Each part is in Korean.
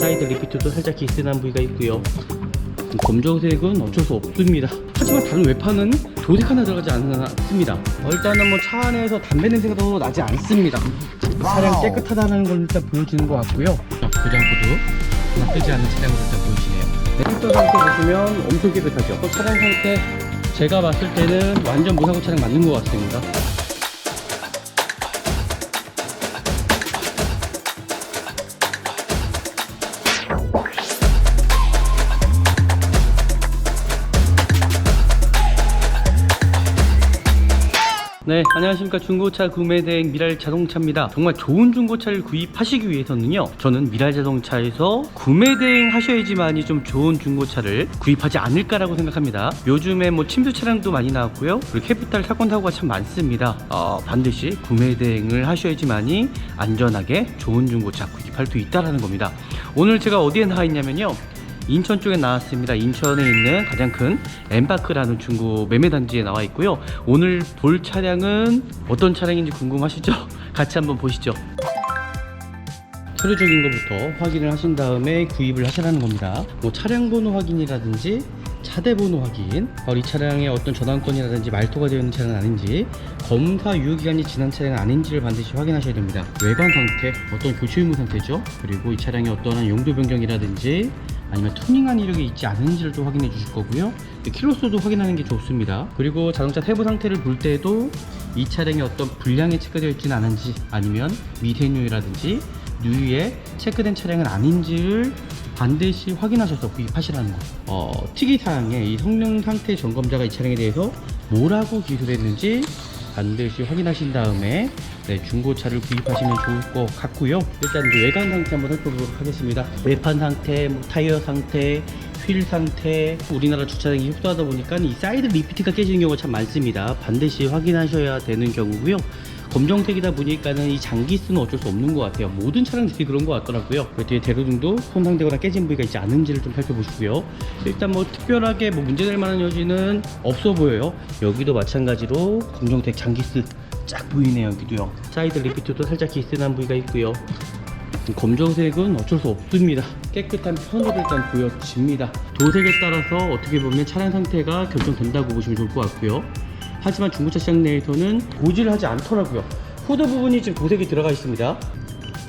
사이드 리피트도 살짝 기스난 부위가 있고요. 검정색은 어쩔 수 없습니다. 하지만 다른 외판은 도색 하나 들어가지 않습니다. 일단은 뭐 차 안에서 담배 냄새가 더 나지 않습니다. 차량 깨끗하다는 걸 일단 보여주는 것 같고요. 고장코도 나쁘지 않은 차량으로 일단 보이시네요. 필터 상태 보시면 엄청 깨끗하죠. 차량 상태 제가 봤을 때는 완전 무사고 차량 맞는 것 같습니다. 네, 안녕하십니까. 중고차 구매대행 미랄자동차입니다. 정말 좋은 중고차를 구입하시기 위해서는요, 저는 미랄자동차에서 구매대행 하셔야지만이 좀 좋은 중고차를 구입하지 않을까라고 생각합니다. 요즘에 뭐 침수 차량도 많이 나왔고요, 그리고 캐피탈 사건 사고가 참 많습니다. 반드시 구매대행을 하셔야지만이 안전하게 좋은 중고차 구입할 수 있다라는 겁니다. 오늘 제가 어디에 나와 있냐면요, 인천 쪽에 나왔습니다. 인천에 있는 가장 큰 엠바크라는 중고 매매단지에 나와 있고요. 오늘 볼 차량은 어떤 차량인지 궁금하시죠? 같이 한번 보시죠. 서류적인 것부터 확인을 하신 다음에 구입을 하시라는 겁니다. 뭐 차량 번호 확인이라든지 차대 번호 확인, 이 차량의 어떤 저당권이라든지 말소가 되어 있는 차량은 아닌지, 검사 유효기간이 지난 차량은 아닌지를 반드시 확인하셔야 됩니다. 외관 상태, 어떤 교체 의무 상태죠. 그리고 이 차량의 어떠한 용도 변경이라든지 아니면 투닝한 이력이 있지 않은지를 좀 확인해 주실 거고요. 키로수도 확인하는 게 좋습니다. 그리고 자동차 세부 상태를 볼 때도 이 차량이 어떤 불량에 체크되어 있지는 않은지, 아니면 미세뉴이라든지 누유에 체크된 차량은 아닌지를 반드시 확인하셔서 구입하시라는 거. 특이사항에 이 성능 상태 점검자가 이 차량에 대해서 뭐라고 기술했는지 반드시 확인하신 다음에 중고차를 구입하시면 좋을 것 같고요. 일단 이제 외관 상태 한번 살펴보도록 하겠습니다. 외판 상태, 타이어 상태, 휠 상태. 우리나라 주차장이 협소하다 보니까 이 사이드 리피트가 깨지는 경우가 참 많습니다. 반드시 확인하셔야 되는 경우고요. 검정색이다 보니까는 이 장기스는 어쩔 수 없는 것 같아요. 모든 차량들이 그런 것 같더라고요. 그 뒤에 대로등도 손상되거나 깨진 부위가 있지 않은지를 좀 살펴보시고요. 일단 뭐 특별하게 뭐 문제될 만한 여지는 없어 보여요. 여기도 마찬가지로 검정색 장기스 쫙 보이네요. 여기도요. 사이드 리피트도 살짝 기스난 부위가 있고요. 검정색은 어쩔 수 없습니다. 깨끗한 편으로 일단 보여집니다. 도색에 따라서 어떻게 보면 차량 상태가 결정된다고 보시면 좋을 것 같고요. 하지만 중고차 시장 내에서는 고지를 하지 않더라고요. 후드 부분이 지금 도색이 들어가 있습니다.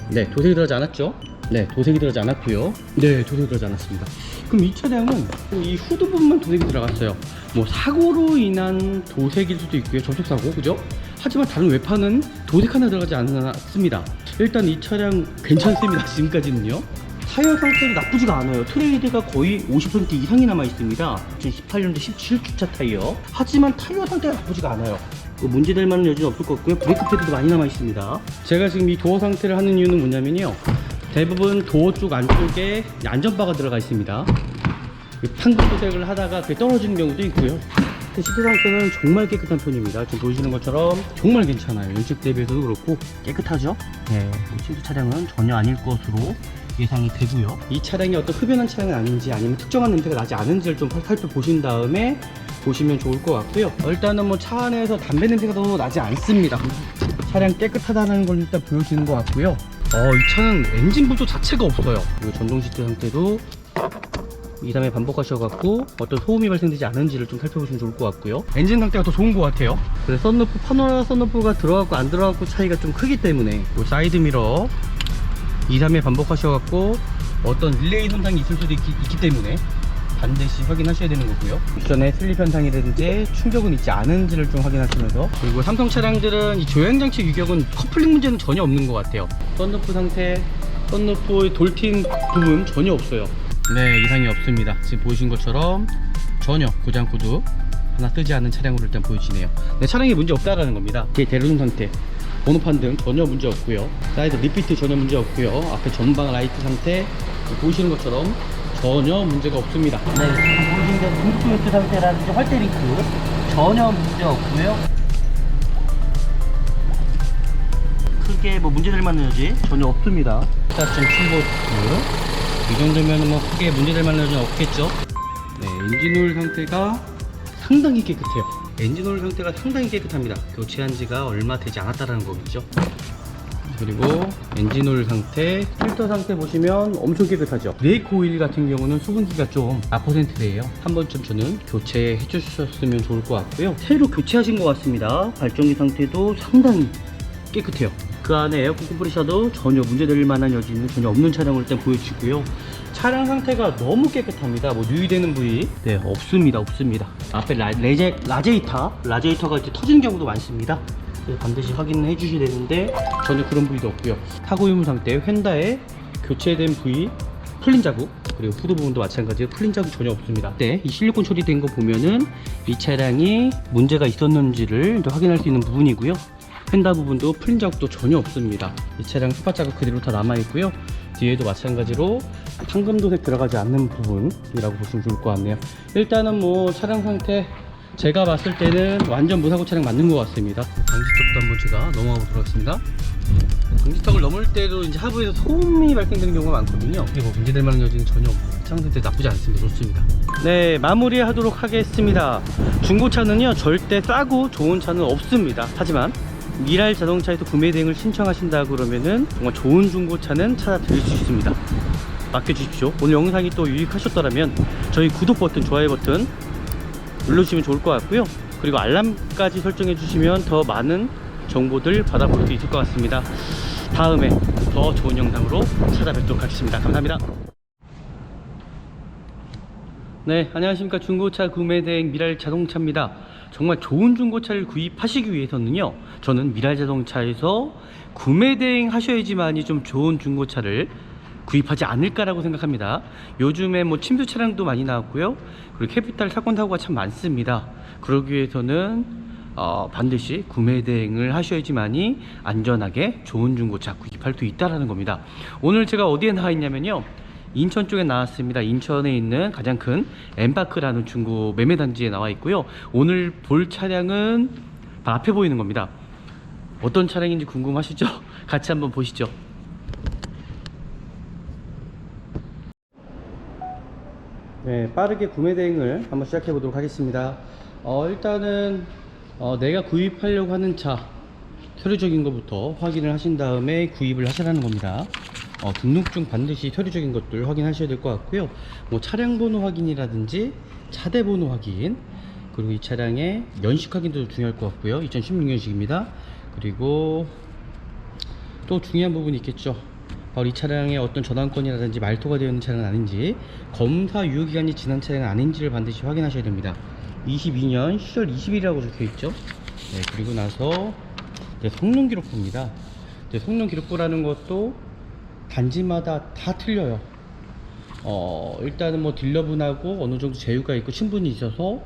네, 도색이 들어가지 않았죠? 네, 도색이 들어가지 않았고요. 네, 도색이 들어가지 않았습니다. 그럼 이 차량은 이 후드 부분만 도색이 들어갔어요. 뭐 사고로 인한 도색일 수도 있고요. 접촉사고, 그죠? 하지만 다른 외판은 도색 하나 들어가지 않습니다. 일단 이 차량 괜찮습니다. 지금까지는요. 타이어 상태도 나쁘지가 않아요. 트레이드가 거의 50% 이상이 남아 있습니다. 2018년도 17주차 타이어. 하지만 타이어 상태가 나쁘지가 않아요. 문제될 만한 여지는 없을 것 같고요. 브레이크 패드도 많이 남아 있습니다. 제가 지금 이 도어 상태를 하는 이유는 뭐냐면요, 대부분 도어 쪽 안쪽에 안전바가 들어가 있습니다. 판금 도색을 하다가 그게 떨어지는 경우도 있고요. 시트 상태는 정말 깨끗한 편입니다. 지금 보시는 것처럼 정말 괜찮아요. 연식 대비해서도 그렇고 깨끗하죠? 네, 시트 차량은 전혀 아닐 것으로 예상이 되고요. 이 차량이 어떤 흡연한 차량은 아닌지, 아니면 특정한 냄새가 나지 않은지를 좀 살펴보신 다음에 보시면 좋을 것 같고요. 일단은 뭐 차 안에서 담배 냄새가 더 나지 않습니다. 차량 깨끗하다는 걸 일단 보여주는 것 같고요. 이 차는 엔진 부조 자체가 없어요. 그리고 전동 시트 상태도 2~3회 반복하셔갖고 어떤 소음이 발생되지 않은지를 좀 살펴보시면 좋을 것 같고요. 엔진 상태가 더 좋은 것 같아요. 그래서 썬루프, 파노라마 썬루프가 들어가고 안 들어가고 차이가 좀 크기 때문에 사이드 미러 2~3회 반복하셔갖고 어떤 릴레이 손상이 있을 수도 있기 때문에 반드시 확인하셔야 되는 거고요. 쿠션의 슬립 현상이라든지 충격은 있지 않은지를 좀 확인하시면서, 그리고 삼성 차량들은 이 조향장치 유격은 커플링 문제는 전혀 없는 것 같아요. 썬루프 상태, 썬루프의 돌팅 부분 전혀 없어요. 네, 이상이 없습니다. 지금 보신 것처럼 전혀 고장코드 하나 뜨지 않은 차량으로 일단 보여지네요. 네, 차량에 문제 없다라는 겁니다. 뒤에 대로등 상태, 번호판 등 전혀 문제 없고요. 사이드 리피트 전혀 문제 없고요. 앞에 전방 라이트 상태 보시는 것처럼 전혀 문제가 없습니다. 네, 지금 보시는 대로 등푸트 상태라든지 활대링크 전혀 문제 없고요. 크게 뭐 문제될 만한 여지 전혀 없습니다. 4.7V 이 정도면 뭐 크게 문제될 만한 여지는 없겠죠. 네, 엔진오일 상태가 상당히 깨끗해요. 엔진오일 상태가 상당히 깨끗합니다. 교체한 지가 얼마 되지 않았다는 거겠죠. 그리고 엔진오일 상태, 필터 상태 보시면 엄청 깨끗하죠. 브레이크 오일 같은 경우는 수분기가 좀 4%예요. 한 번쯤 저는 교체해 주셨으면 좋을 것 같고요. 새로 교체하신 것 같습니다. 발전기 상태도 상당히 깨끗해요. 그 안에 에어컨 컴프레셔도 전혀 문제될 만한 여지는 전혀 없는 차량을 일단 보여주고요. 차량 상태가 너무 깨끗합니다. 뭐 누유되는 부위 없습니다. 앞에 라제이터가 이제 터지는 경우도 많습니다. 반드시 확인을 해주셔야 되는데 전혀 그런 부위도 없고요. 타고 유무 상태, 휀다에 교체된 부위 풀린 자국, 그리고 후드 부분도 마찬가지로 풀린 자국 전혀 없습니다. 이 실리콘 처리된 거 보면은 이 차량이 문제가 있었는지를 확인할 수 있는 부분이고요. 휀다 부분도 풀린 자국도 전혀 없습니다. 이 차량 스팟 자국 그대로 다 남아 있고요. 뒤에도 마찬가지로 황금도색 들어가지 않는 부분이라고 보시면 좋을 것 같네요. 일단은 뭐 차량 상태 제가 봤을 때는 완전 무사고 차량 맞는 것 같습니다. 방지턱도 한번 제가 넘어가 보도록 하겠습니다. 방지턱을 넘을 때도 이제 하부에서 소음이 발생되는 경우가 많거든요. 이게 뭐 문제될 만한 여지는 전혀 없고 차량 상태 나쁘지 않습니다. 좋습니다. 네, 마무리 하도록 하겠습니다. 중고차는요 절대 싸고 좋은 차는 없습니다. 하지만 미랄 자동차에서 구매 대행을 신청하신다 그러면은 정말 좋은 중고차는 찾아드릴 수 있습니다. 맡겨주십시오. 오늘 영상이 또 유익하셨더라면 저희 구독 버튼, 좋아요 버튼 눌러주시면 좋을 것 같고요. 그리고 알람까지 설정해 주시면 더 많은 정보들 받아볼 수 있을 것 같습니다. 다음에 더 좋은 영상으로 찾아뵙도록 하겠습니다. 감사합니다. 네, 안녕하십니까. 중고차 구매 대행 미랄 자동차입니다. 정말 좋은 중고차를 구입하시기 위해서는요, 저는 미랄 자동차에서 구매 대행 하셔야지만이 좀 좋은 중고차를 구입하지 않을까라고 생각합니다. 요즘에 뭐 침수 차량도 많이 나왔고요, 그리고 캐피탈 사건 사고가 참 많습니다. 그러기 위해서는 반드시 구매 대행을 하셔야지만이 안전하게 좋은 중고차 구입할 수 있다라는 겁니다. 오늘 제가 어디에 나와 있냐면요, 인천 쪽에 나왔습니다. 인천에 있는 가장 큰 엠파크라는 중고 매매단지에 나와 있고요. 오늘 볼 차량은 바로 앞에 보이는 겁니다. 어떤 차량인지 궁금하시죠? 같이 한번 보시죠. 네, 빠르게 구매 대행을 한번 시작해 보도록 하겠습니다. 일단은 내가 구입하려고 하는 차 서류적인 것부터 확인을 하신 다음에 구입을 하시라는 겁니다. 등록증 반드시 서류적인 것들 확인하셔야 될 것 같고요. 뭐 차량 번호 확인이라든지 차대 번호 확인, 그리고 이 차량의 연식 확인도 중요할 것 같고요. 2016년식입니다. 그리고 또 중요한 부분이 있겠죠. 바로 이 차량의 어떤 저당권이라든지 말소가 되어 있는 차량은 아닌지, 검사 유효기간이 지난 차량은 아닌지를 반드시 확인하셔야 됩니다. 22년 10월 20일이라고 적혀 있죠. 네, 그리고 나서 성능 기록부입니다. 성능 기록부라는 것도 단지마다 다 틀려요. 일단은 뭐 딜러분하고 어느 정도 제휴가 있고 친분이 있어서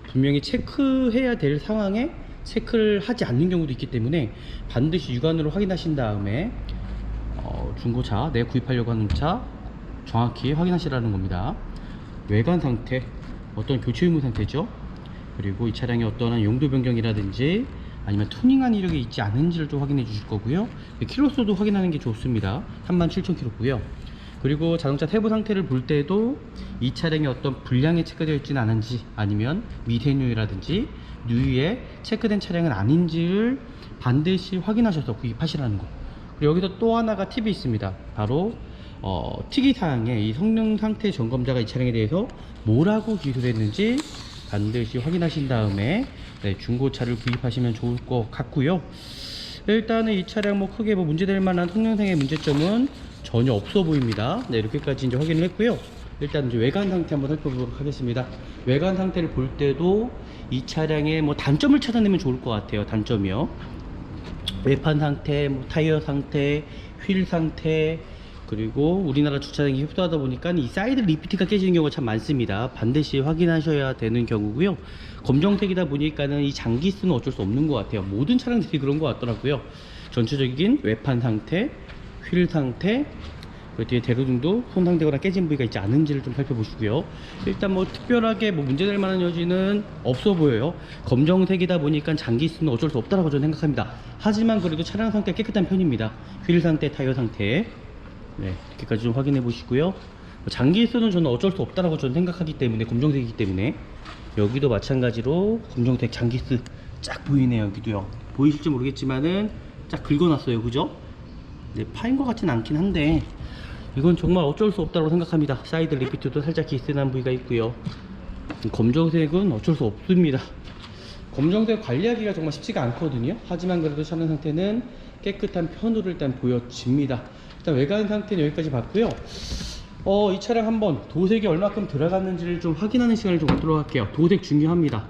분명히 체크해야 될 상황에 체크를 하지 않는 경우도 있기 때문에 반드시 육안으로 확인하신 다음에 중고차, 내가 구입하려고 하는 차 정확히 확인하시라는 겁니다. 외관 상태, 어떤 교체 의무 상태죠. 그리고 이 차량의 어떠한 용도 변경이라든지 아니면 투닝한 이력이 있지 않은지를 좀 확인해 주실 거고요. 키로수도 확인하는 게 좋습니다. 37,000km고요. 그리고 자동차 세부 상태를 볼 때도 이 차량이 어떤 불량이 체크되어 있지는 않은지, 아니면 미세누유라든지 누유에 체크된 차량은 아닌지를 반드시 확인하셔서 구입하시라는 거. 그리고 여기서 또 하나가 팁이 있습니다. 바로 특이사항에 이 성능 상태 점검자가 이 차량에 대해서 뭐라고 기술했는지 반드시 확인하신 다음에 중고차를 구입하시면 좋을 것 같고요. 일단은 이 차량 뭐 크게 뭐 문제될 만한 성능상의 문제점은 전혀 없어 보입니다. 네, 이렇게까지 이제 확인을 했고요. 일단 이제 외관 상태 한번 살펴보도록 하겠습니다. 외관 상태를 볼 때도 이 차량의 뭐 단점을 찾아내면 좋을 것 같아요. 단점이요. 외판 상태, 뭐 타이어 상태, 휠 상태, 그리고 우리나라 주차장이 협소하다 보니까 이 사이드 리피트가 깨지는 경우가 참 많습니다. 반드시 확인하셔야 되는 경우고요. 검정색이다 보니까는 이 장기수는 어쩔 수 없는 것 같아요. 모든 차량들이 그런 것 같더라고요. 전체적인 외판 상태, 휠 상태, 그 뒤에 대로등도 손상되거나 깨진 부위가 있지 않은지를 좀 살펴보시고요. 일단 뭐 특별하게 뭐 문제될 만한 여지는 없어 보여요. 검정색이다 보니까 장기수는 어쩔 수 없다라고 저는 생각합니다. 하지만 그래도 차량 상태 깨끗한 편입니다. 휠 상태, 타이어 상태, 네, 이렇게까지 좀 확인해 보시고요. 장기수는 저는 어쩔 수 없다라고 저는 생각하기 때문에, 검정색이기 때문에. 여기도 마찬가지로 검정색 장기수 쫙 보이네요. 여기도요. 보이실지 모르겠지만은 쫙 긁어놨어요. 그죠? 네, 파인 것 같진 않긴 한데 이건 정말 어쩔 수 없다고 생각합니다. 사이드 리피트도 살짝 기스난 부위가 있고요. 검정색은 어쩔 수 없습니다. 검정색 관리하기가 정말 쉽지가 않거든요. 하지만 그래도 차량 상태는 깨끗한 편으로 일단 보여집니다. 일단 외관 상태는 여기까지 봤고요. 이 차량 한번 도색이 얼마큼 들어갔는지를 좀 확인하는 시간을 좀 갖도록 할게요. 도색 중요합니다.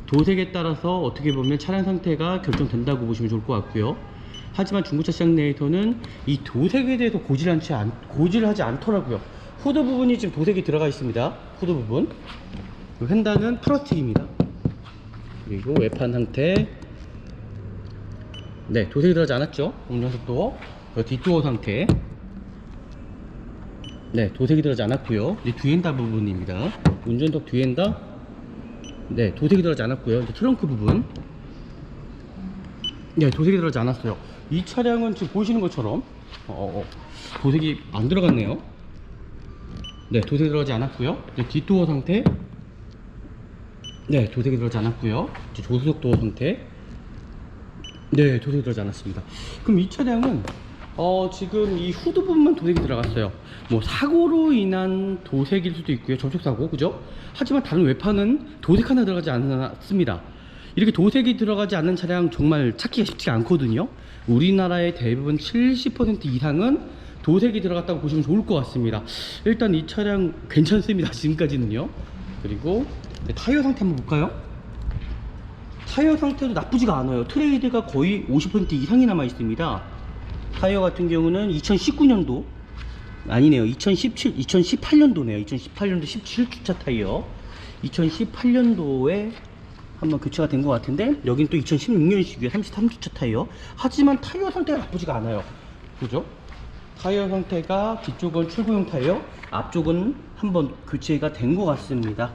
도색에 따라서 어떻게 보면 차량 상태가 결정된다고 보시면 좋을 것 같고요. 하지만 중고차 시장 내에서는 이 도색에 대해서 고지를 하지 않더라고요. 후드 부분이 지금 도색이 들어가 있습니다. 후드 부분. 휀다는 플라스틱입니다. 그리고 외판 상태, 네, 도색이 들어가지 않았죠. 운전석도. 뒷도어 상태, 네, 도색이 들어가지 않았고요. 이제 뒤엔다 부분입니다. 운전석 뒤엔다, 네, 도색이 들어가지 않았고요. 이제 트렁크 부분, 네, 도색이 들어가지 않았어요. 이 차량은 지금 보시는 것처럼 도색이 안 들어갔네요. 네, 도색이 들어가지 않았고요. 이제 뒷도어 상태, 네, 도색이 들어가지 않았고요. 이제 조수석 도어 상태, 네, 도색이 들어가지 않았습니다. 그럼 이 차량은 지금 이 후드 부분만 도색이 들어갔어요. 뭐 사고로 인한 도색일 수도 있고요. 접촉사고, 그죠? 하지만 다른 외판은 도색 하나 들어가지 않았습니다. 이렇게 도색이 들어가지 않는 차량 정말 찾기가 쉽지가 않거든요. 우리나라의 대부분 70% 이상은 도색이 들어갔다고 보시면 좋을 것 같습니다. 일단 이 차량 괜찮습니다. 지금까지는요. 그리고 타이어 상태 한번 볼까요? 타이어 상태도 나쁘지가 않아요. 트레이드가 거의 50% 이상이 남아 있습니다. 타이어 같은 경우는 2019년도 아니네요. 2018년도네요. 2018년도 17주차 타이어. 2018년도에 한번 교체가 된 것 같은데 여긴 또 2016년식이에요. 33주차 타이어. 하지만 타이어 상태가 나쁘지가 않아요. 그죠? 타이어 상태가 뒤쪽은 출고용 타이어, 앞쪽은 한번 교체가 된 것 같습니다.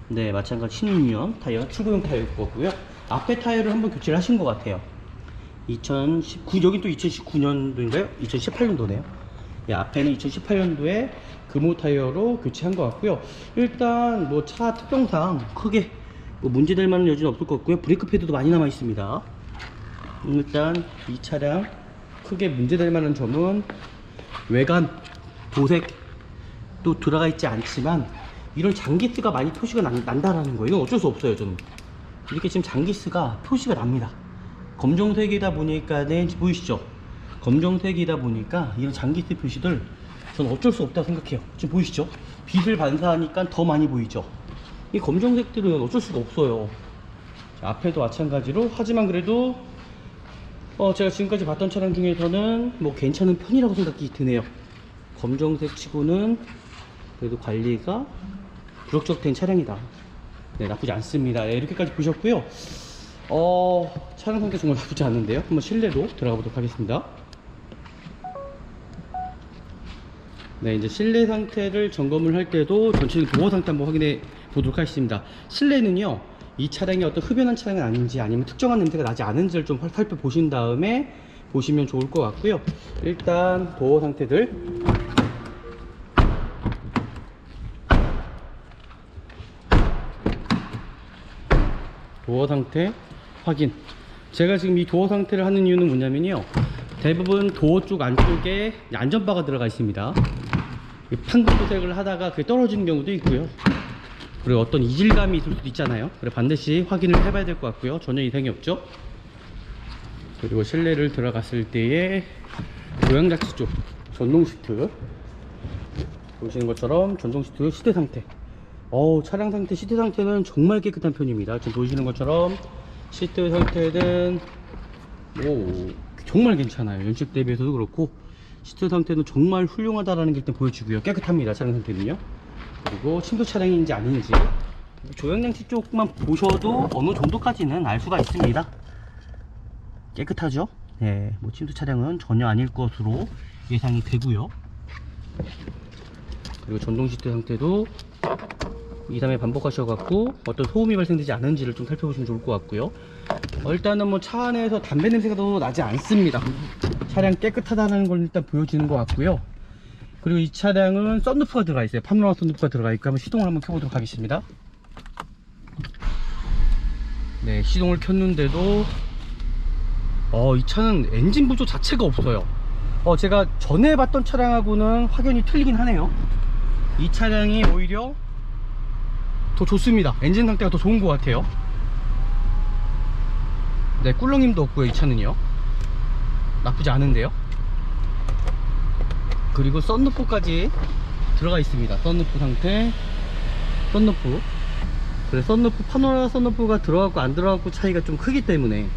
네, 마찬가지 16년 타이어, 출고용 타이어일 거고요. 앞에 타이어를 한번 교체를 하신 것 같아요. 2019, 여긴 또 2019년도인가요? 2018년도네요. 예, 앞에는 2018년도에 금호 타이어로 교체한 것 같고요. 일단 뭐 차 특성상 크게 뭐 문제될 만한 여지는 없을 것 같고요. 브레이크 패드도 많이 남아 있습니다. 일단 이 차량 크게 문제될 만한 점은 외관 도색 또 들어가 있지 않지만 이런 장기스가 많이 표시가 난다라는 거예요. 이건 어쩔 수 없어요. 저는 이렇게 지금 장기스가 표시가 납니다. 검정색이다 보니까는 보이시죠? 검정색이다 보니까 이런 장기스 표시들 저는 어쩔 수 없다고 생각해요. 지금 보이시죠? 빛을 반사하니까 더 많이 보이죠? 이 검정색들은 어쩔 수가 없어요. 자, 앞에도 마찬가지로. 하지만 그래도 제가 지금까지 봤던 차량 중에서는 뭐 괜찮은 편이라고 생각이 드네요. 검정색 치고는 그래도 관리가 부럭적된 차량이다. 네, 나쁘지 않습니다. 네, 이렇게까지 보셨고요. 차량 상태 정말 나쁘지 않은데요. 한번 실내로 들어가 보도록 하겠습니다. 네, 이제 실내 상태를 점검을 할 때도 전체적인 도어 상태 한번 확인해 보도록 하겠습니다. 실내는요, 이 차량이 어떤 흡연한 차량은 아닌지 아니면 특정한 냄새가 나지 않은지를 좀 살펴보신 다음에 보시면 좋을 것 같고요. 일단 도어 상태들, 도어 상태 확인. 제가 지금 이 도어 상태를 하는 이유는 뭐냐면요, 대부분 도어 쪽 안쪽에 안전바가 들어가 있습니다. 판금 도색을 하다가 그게 떨어지는 경우도 있고요. 그리고 어떤 이질감이 있을 수도 있잖아요. 그래 반드시 확인을 해봐야 될 것 같고요. 전혀 이상이 없죠. 그리고 실내를 들어갔을 때의 조향자치 쪽 전동 시트, 보시는 것처럼 전동 시트 시트 상태, 차량 상태 시트 상태는 정말 깨끗한 편입니다. 지금 보시는 것처럼 시트 상태는 정말 괜찮아요. 연식 대비해서도 그렇고 시트 상태는 정말 훌륭하다라는 게 일단 보여주고요. 깨끗합니다. 차량 상태는요. 그리고 침수 차량인지 아닌지 조향장치 쪽만 보셔도 어느 정도까지는 알 수가 있습니다. 깨끗하죠? 네, 뭐 침수 차량은 전혀 아닐 것으로 예상이 되고요. 그리고 전동 시트 상태도 2, 3회 반복하셔갖고 어떤 소음이 발생되지 않은지를 좀 살펴보시면 좋을 것 같고요. 일단은 뭐 차 안에서 담배 냄새가 더 나지 않습니다. 차량 깨끗하다는 걸 일단 보여주는 것 같고요. 그리고 이 차량은 썬루프가 들어가 있어요. 파노라마 썬루프가 들어가 있고 한번 시동을 한번 켜보도록 하겠습니다. 네, 시동을 켰는데도 이 차는 엔진 부조 자체가 없어요. 제가 전에 봤던 차량하고는 확연히 틀리긴 하네요. 이 차량이 오히려 더 좋습니다. 엔진 상태가 더 좋은 것 같아요. 네, 꿀렁임도 없고요. 이 차는요 나쁘지 않은데요. 그리고 썬루프까지 들어가 있습니다. 썬루프 상태, 썬루프. 그래, 썬루프, 파노라 썬루프가 들어가고 안 들어가고 차이가 좀 크기 때문에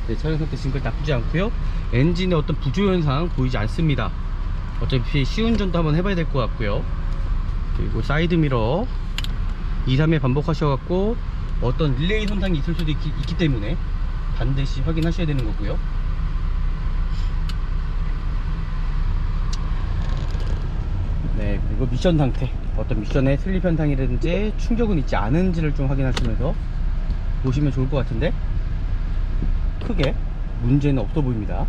네, 차량 상태 지금까지 나쁘지 않고요. 엔진에 어떤 부조 현상 보이지 않습니다. 어차피 시운전도 한번 해봐야 될 것 같고요. 그리고 사이드미러 2, 3회 반복하셔갖고 어떤 릴레이 손상이 있을 수도 있기 때문에 반드시 확인하셔야 되는 거고요. 네, 그리고 미션 상태, 어떤 미션에 슬립 현상이라든지 충격은 있지 않은지를 좀 확인하시면서 보시면 좋을 것 같은데 크게 문제는 없어 보입니다.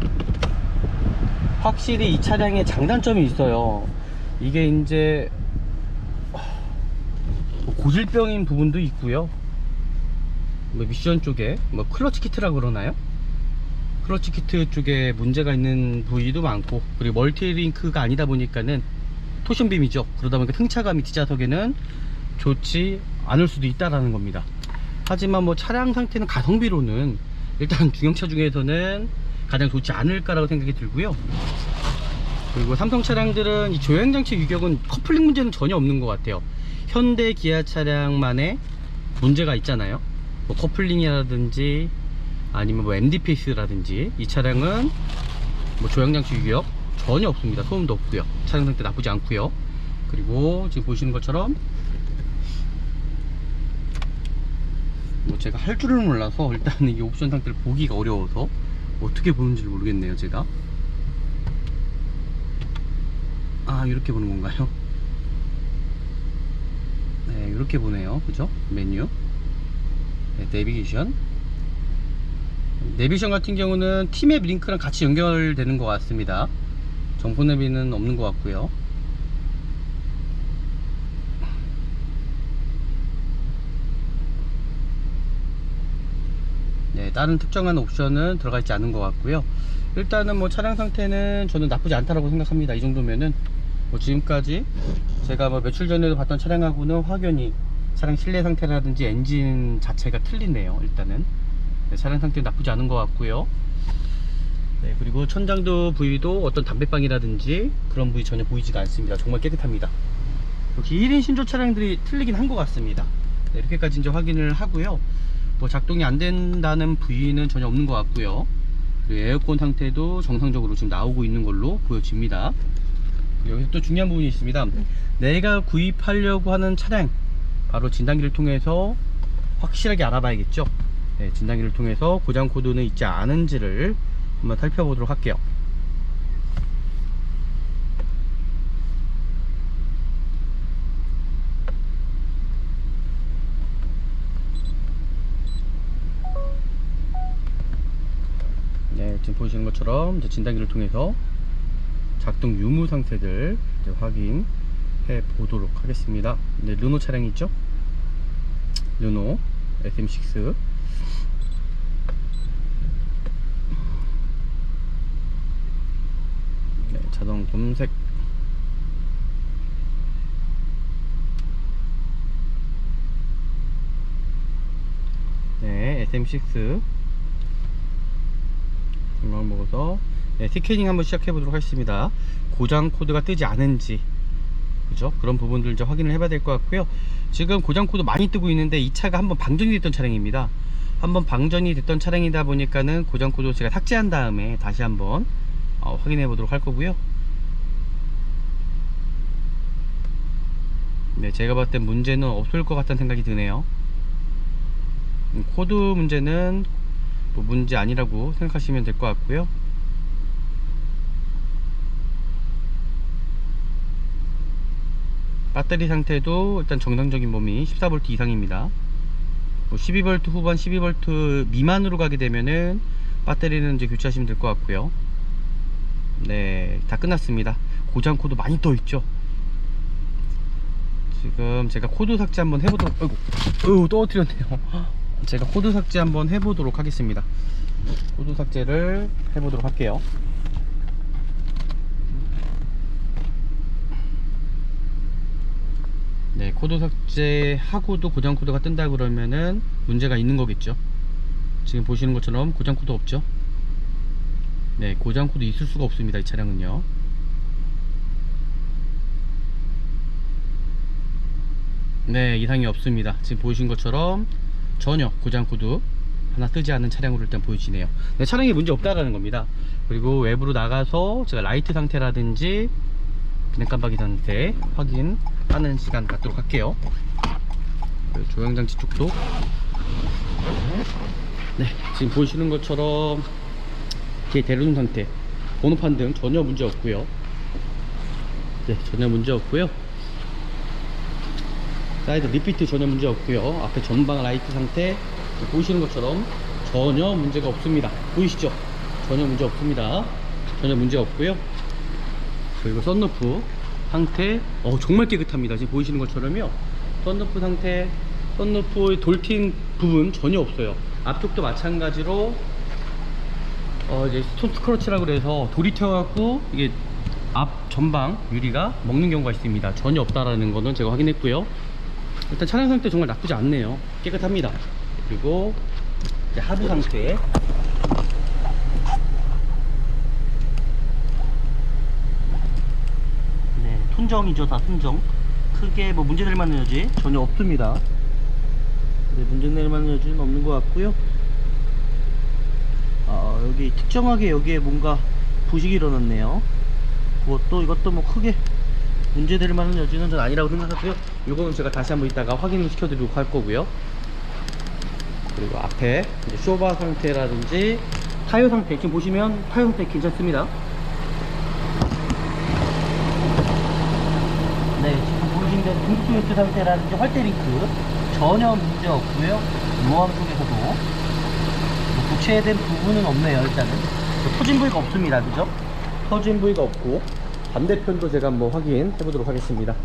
확실히 이 차량에 장단점이 있어요. 이게 이제 고질병인 부분도 있고요. 미션 쪽에 클러치 키트라 그러나요? 클러치 키트 쪽에 문제가 있는 부위도 많고, 그리고 멀티링크가 아니다 보니까는 토션빔이죠. 그러다 보니까 승차감이 뒷좌석에는 좋지 않을 수도 있다라는 겁니다. 하지만 차량 상태는 가성비로는 일단 중형차 중에서는 가장 좋지 않을까라고 생각이 들고요. 그리고 삼성 차량들은 이 조향장치 유격은 커플링 문제는 전혀 없는 것 같아요. 현대 기아 차량만의 문제가 있잖아요. 커플링이라든지 아니면 MDPS라든지 이 차량은 조향장치 유격 전혀 없습니다. 소음도 없고요. 차량 상태 나쁘지 않고요. 그리고 지금 보시는 것처럼 제가 할 줄을 몰라서 일단 이 옵션 상태를 보기가 어려워서 어떻게 보는지를 모르겠네요. 제가 이렇게 보는 건가요? 네, 이렇게 보네요. 그죠? 메뉴, 네, 내비게이션 같은 경우는 T맵 링크랑 같이 연결되는 것 같습니다. 정보 내비는 없는 것 같고요. 네, 다른 특정한 옵션은 들어가 있지 않은 것 같고요. 일단은 차량 상태는 저는 나쁘지 않다라고 생각합니다. 이 정도면은 지금까지 제가 며칠 전에도 봤던 차량하고는 확연히 차량 실내 상태라든지 엔진 자체가 틀리네요. 일단은 네, 차량 상태 나쁘지 않은 것 같고요. 네, 그리고 천장도 부위도 어떤 담배방이라든지 그런 부위 전혀 보이지가 않습니다. 정말 깨끗합니다. 역시 1인 신조 차량들이 틀리긴 한 것 같습니다. 네, 이렇게까지 이제 확인을 하고요. 작동이 안 된다는 부위는 전혀 없는 것 같고요. 그리고 에어컨 상태도 정상적으로 지금 나오고 있는 걸로 보여집니다. 여기서 또 중요한 부분이 있습니다. 내가 구입하려고 하는 차량, 바로 진단기를 통해서 확실하게 알아봐야겠죠. 네, 진단기를 통해서 고장 코드는 있지 않은지를 한번 살펴보도록 할게요. 네, 지금 보시는 것처럼 이제 진단기를 통해서 작동 유무 상태들 이제 확인해 보도록 하겠습니다. 네, 르노 차량이 있죠? 르노 SM6. 네, 자동 검색. 네, SM6 건강 보고서. 네, 스캐닝 한번 시작해 보도록 하겠습니다. 고장 코드가 뜨지 않은지, 그죠? 그런 부분들 이제 확인을 해봐야 될 것 같고요. 지금 고장 코드 많이 뜨고 있는데 이 차가 한번 방전이 됐던 차량입니다. 한번 방전이 됐던 차량이다 보니까는 고장 코드 제가 삭제한 다음에 다시 한번 확인해 보도록 할 거고요. 네, 제가 봤을 때 문제는 없을 것 같다는 생각이 드네요. 코드 문제는 문제 아니라고 생각하시면 될 것 같고요. 배터리 상태도 일단 정상적인 범위 14V 이상입니다. 12V 후반, 12V 미만으로 가게 되면은 배터리는 이제 교체하시면 될 것 같고요. 네, 다 끝났습니다. 고장 코드 많이 떠 있죠. 지금 제가 코드 삭제 한번 해보도록, 아이고, 떨어뜨렸네요. 제가 코드 삭제 한번 해보도록 하겠습니다. 코드 삭제를 해보도록 할게요. 코드 삭제하고도 고장 코드가 뜬다 그러면은 문제가 있는 거겠죠. 지금 보시는 것처럼 고장 코드 없죠. 네, 고장 코드 있을 수가 없습니다. 이 차량은요. 네, 이상이 없습니다. 지금 보이신 것처럼 전혀 고장 코드 하나 뜨지 않는 차량으로 일단 보여지네요. 네, 차량에 문제 없다라는 겁니다. 그리고 외부로 나가서 제가 라이트 상태라든지 비냉 깜빡이 상태 확인하는 시간 갖도록 할게요. 조향장치 쪽도 네, 지금 보시는 것처럼 뒤에 대륜 상태, 번호판 등 전혀 문제 없고요. 네, 전혀 문제 없고요. 사이드 리피트 전혀 문제 없고요. 앞에 전방 라이트 상태 보시는 것처럼 전혀 문제가 없습니다. 보이시죠? 전혀 문제 없습니다. 전혀 문제 없고요. 그리고 썬루프 상태 정말 깨끗합니다. 지금 보이시는 것처럼요. 썬루프 상태, 썬루프의 돌팅 부분 전혀 없어요. 앞쪽도 마찬가지로 이제 스톤 스크러치라고 그래서 돌이 튀어갖고 이게 앞 전방 유리가 먹는 경우가 있습니다. 전혀 없다라는 거는 제가 확인했고요. 일단 차량 상태 정말 나쁘지 않네요. 깨끗합니다. 그리고 이제 하부 상태, 네, 순정이죠. 다 순정. 크게 뭐 문제될 만한 여지 전혀 없습니다. 네, 문제될 만한 여지는 없는 것 같고요. 여기 특정하게 여기에 뭔가 부식이 일어났네요. 이것도 뭐 크게 문제될 만한 여지는 전 아니라고 생각하고요. 이거는 제가 다시 한번 이따가 확인을 시켜드리고 할 거고요. 그리고 앞에 이제 쇼바 상태라든지 타이어 상태, 지금 보시면 타이어 상태 괜찮습니다. 네, 지금 보이신 대로 등급 요트 상태라든지 활대 링크 전혀 문제 없고요. 요암 쪽에서도 교체된 부분은 없네요. 일단은 터진 부위가 없습니다. 그죠? 터진 부위가 없고, 반대편도 제가 한번 확인해 보도록 하겠습니다.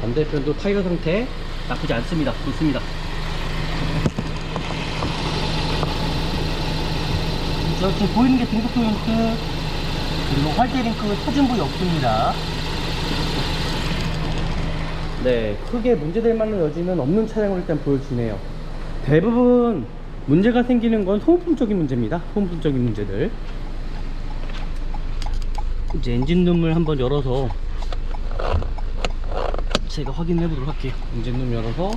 반대편도 타이어 상태 나쁘지 않습니다. 좋습니다. 지금 보이는 게 등급 링크 그리고 활대 링크 터진 부위 없습니다. 네, 크게 문제될 만한 여지는 없는 차량으로 일단 보여지네요. 대부분 문제가 생기는 건 소모품적인 문제입니다. 소모품적인 문제들. 이제 엔진룸을 한번 열어서 제가 확인해 보도록 할게요. 엔진룸 열어서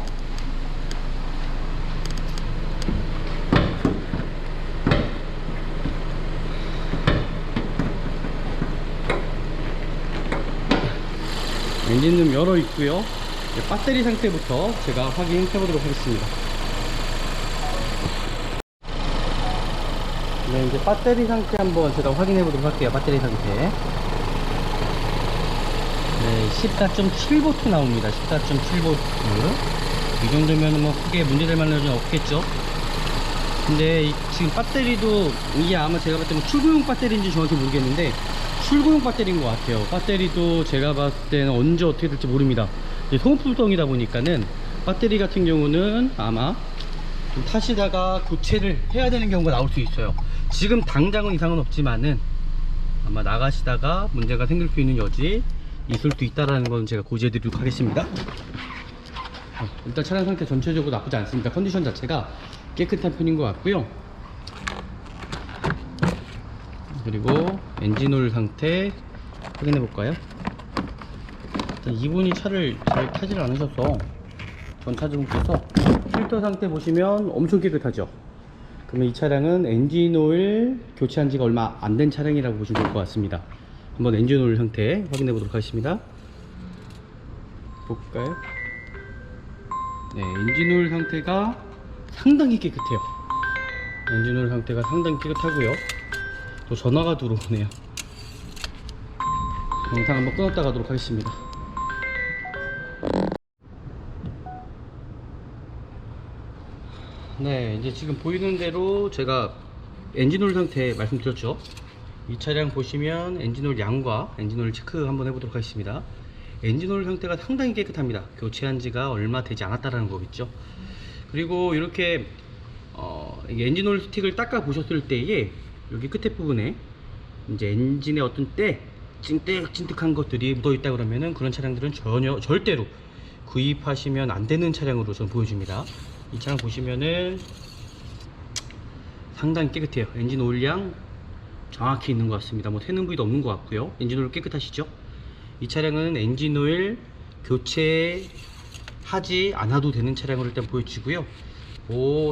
엔진룸 열어 있고요. 배터리 상태부터 제가 확인해 보도록 하겠습니다. 네, 이제 배터리 상태 한번 제가 확인해 보도록 할게요. 배터리 상태. 네, 14.7V 나옵니다. 14.7V. 이 정도면 뭐 크게 문제될 만한 여지는 없겠죠. 근데 지금 배터리도 이게 아마 제가 봤을 때 뭐 출고용 배터리인지 정확히 모르겠는데 출고용 배터리인 것 같아요. 배터리도 제가 봤을 때는 언제 어떻게 될지 모릅니다. 소모품성이다 보니까는 배터리 같은 경우는 아마 좀 타시다가 교체를 해야 되는 경우가 나올 수 있어요. 지금 당장은 이상은 없지만은 아마 나가시다가 문제가 생길 수 있는 여지 있을 수 있다라는 건 제가 고지해 드리도록 하겠습니다. 일단 차량 상태 전체적으로 나쁘지 않습니다. 컨디션 자체가 깨끗한 편인 것 같고요. 그리고 엔진오일 상태 확인해 볼까요? 이분이 차를 잘 타질 않으셔서 전차주분께서 필터 상태 보시면 엄청 깨끗하죠. 그러면 이 차량은 엔진오일 교체한 지가 얼마 안 된 차량이라고 보시면 될 것 같습니다. 한번 엔진오일 상태 확인해 보도록 하겠습니다. 볼까요? 네, 엔진오일 상태가 상당히 깨끗해요. 엔진오일 상태가 상당히 깨끗하고요. 또 전화가 들어오네요. 영상 한번 끊었다 가도록 하겠습니다. 네, 이제 지금 보이는 대로 제가 엔진오일 상태 말씀드렸죠. 이 차량 보시면 엔진오일 양과 엔진오일 체크 한번 해보도록 하겠습니다. 엔진오일 상태가 상당히 깨끗합니다. 교체한 지가 얼마 되지 않았다라는 거겠죠. 그리고 이렇게 이게 엔진 오일 스틱을 닦아 보셨을 때에 여기 끝에 부분에 이제 엔진의 어떤 때 찐득찐득한 것들이 묻어 있다 그러면은 그런 차량들은 절대로 구입하시면 안 되는 차량으로 저는 보여집니다. 이 차량 보시면은 상당히 깨끗해요. 엔진 오일량 정확히 있는 것 같습니다. 뭐 새는 부위도 없는 것 같고요. 엔진 오일 깨끗하시죠? 이 차량은 엔진 오일 교체하지 않아도 되는 차량으로 일단 보여지고요.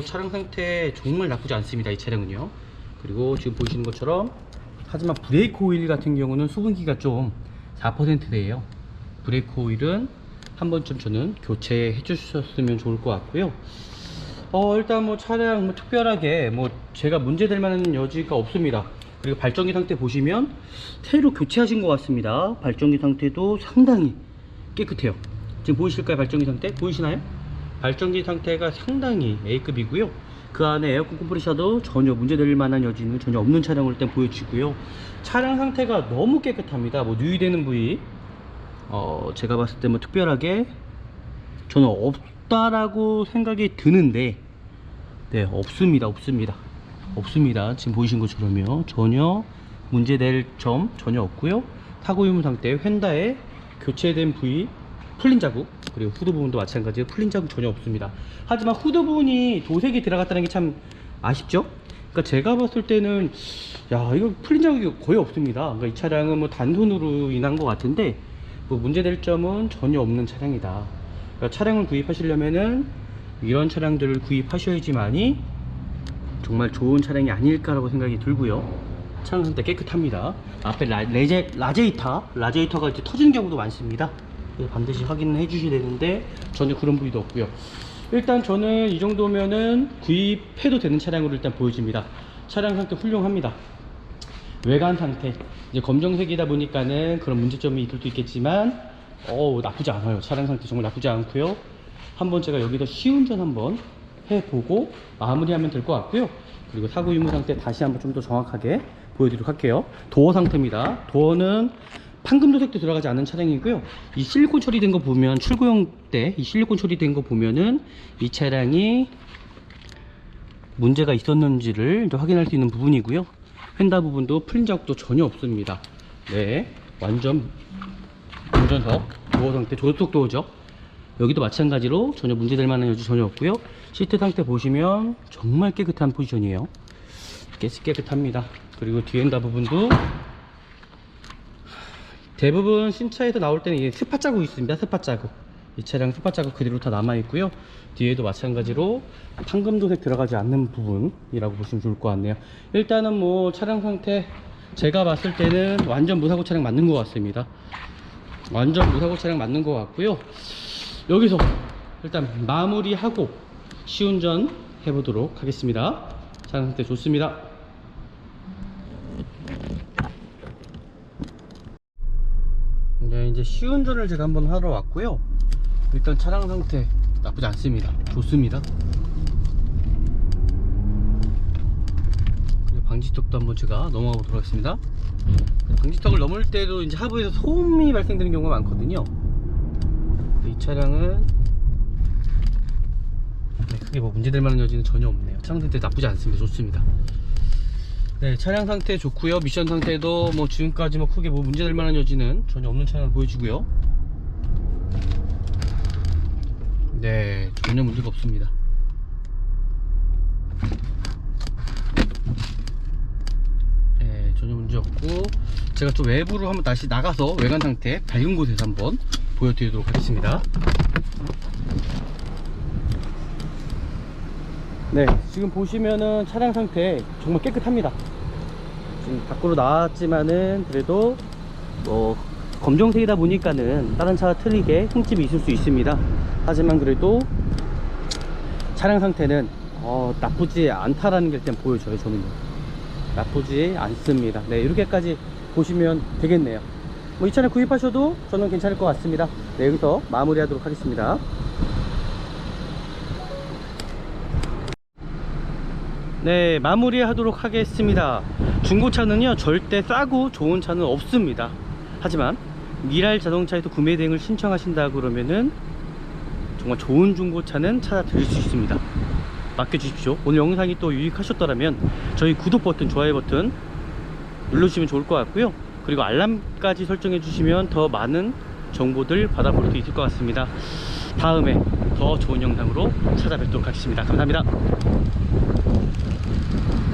차량 상태 정말 나쁘지 않습니다. 이 차량은요. 그리고 지금 보시는 것처럼, 하지만 브레이크 오일 같은 경우는 수분기가 좀 4%대예요. 브레이크 오일은 한 번쯤 저는 교체해 주셨으면 좋을 것 같고요. 일단 뭐 차량 뭐 특별하게 뭐 제가 문제될 만한 여지가 없습니다. 그리고 발전기 상태 보시면 새로 교체하신 것 같습니다. 발전기 상태도 상당히 깨끗해요. 지금 보이실까요? 발전기 상태 보이시나요? 발전기 상태가 상당히 A급이고요. 그 안에 에어컨 컴프레셔도 전혀 문제될 만한 여지는 전혀 없는 차량으로 일단 보여지고요. 차량 상태가 너무 깨끗합니다. 뭐 누이되는 부위 제가 봤을 때 뭐 특별하게 저는 없다라고 생각이 드는데, 네, 없습니다. 지금 보이신 것처럼요. 전혀 문제될 점 전혀 없고요. 타고 유무 상태, 휀다에 교체된 부위 풀린 자국, 그리고 후드 부분도 마찬가지로 풀린 자국 전혀 없습니다. 하지만 후드 부분이 도색이 들어갔다는 게 참 아쉽죠? 그러니까 제가 봤을 때는 이거 풀린 자국이 거의 없습니다. 그러니까 이 차량은 뭐 단손으로 인한 것 같은데 뭐 문제될 점은 전혀 없는 차량이다. 그러니까 차량을 구입하시려면은 이런 차량들을 구입하셔야지만이 정말 좋은 차량이 아닐까라고 생각이 들고요. 차량 상태 깨끗합니다. 앞에 라제이터가 이제 터지는 경우도 많습니다. 반드시 확인해 주셔야 되는데 전혀 그런 부위도 없고요. 일단 저는 이 정도면은 구입해도 되는 차량으로 일단 보여집니다. 차량 상태 훌륭합니다. 외관 상태 이제 검정색이다 보니까는 그런 문제점이 있을 수 있겠지만 나쁘지 않아요. 차량 상태 정말 나쁘지 않고요. 한번 제가 여기서 시운전 한번 해보고 마무리하면 될 것 같고요. 그리고 사고 유무 상태 다시 한번 좀 더 정확하게 보여드리도록 할게요. 도어 상태입니다. 도어는 판금 도색도 들어가지 않은 차량이고요. 이 실리콘 처리된 거 보면, 출고용 때 이 실리콘 처리된 거 보면은 이 차량이 문제가 있었는지를 확인할 수 있는 부분이고요. 휀다 부분도 풀린 자국도 전혀 없습니다. 네, 완전 운전석 도어 상태, 조수석 도어죠. 여기도 마찬가지로 전혀 문제될 만한 여지 전혀 없고요. 시트 상태 보시면 정말 깨끗한 포지션이에요. 깨끗합니다. 그리고 뒤 휀다 부분도 대부분 신차에서 나올 때는 이게 스팟 자국이 있습니다. 스팟 자국. 이 차량 스팟 자국 그대로 다 남아 있고요. 뒤에도 마찬가지로 판금 도색 들어가지 않는 부분이라고 보시면 좋을 것 같네요. 일단은 뭐 차량 상태 제가 봤을 때는 완전 무사고 차량 맞는 것 같습니다. 완전 무사고 차량 맞는 것 같고요. 여기서 일단 마무리하고 시운전 해보도록 하겠습니다. 차량 상태 좋습니다. 네, 이제 시운전을 제가 한번 하러 왔고요. 일단 차량 상태 나쁘지 않습니다. 좋습니다. 그리고 방지턱도 한번 제가 넘어가 보도록 하겠습니다. 방지턱을 넘을 때도 이제 하부에서 소음이 발생되는 경우가 많거든요. 이 차량은 크게 뭐 문제될 만한 여지는 전혀 없네요. 차량 상태 나쁘지 않습니다. 좋습니다. 네, 차량 상태 좋고요. 미션 상태도 뭐 지금까지 뭐 크게 뭐 문제될 만한 여지는 전혀 없는 차량을 보여주고요. 네, 전혀 문제가 없습니다. 네, 전혀 문제 없고, 제가 좀 외부로 한번 다시 나가서 외관 상태 밝은 곳에서 한번 보여드리도록 하겠습니다. 네, 지금 보시면은 차량 상태 정말 깨끗합니다. 지금 밖으로 나왔지만은 그래도 뭐 검정색이다 보니까는 다른 차와 틀리게 흠집이 있을 수 있습니다. 하지만 그래도 차량 상태는 나쁘지 않다라는 게 일단 보여져요. 저는 나쁘지 않습니다. 네, 이렇게까지 보시면 되겠네요. 뭐 이 차량 구입하셔도 저는 괜찮을 것 같습니다. 네, 여기서 마무리하도록 하겠습니다. 네, 마무리하도록 하겠습니다. 중고차는요 절대 싸고 좋은 차는 없습니다. 하지만 미랄 자동차에서 구매 대행을 신청하신다 그러면은 정말 좋은 중고차는 찾아 드릴 수 있습니다. 맡겨주십시오. 오늘 영상이 또 유익하셨더라면 저희 구독 버튼, 좋아요 버튼 눌러주시면 좋을 것 같고요. 그리고 알람까지 설정해 주시면 더 많은 정보들 받아볼 수 있을 것 같습니다. 다음에 더 좋은 영상으로 찾아뵙도록 하겠습니다. 감사합니다.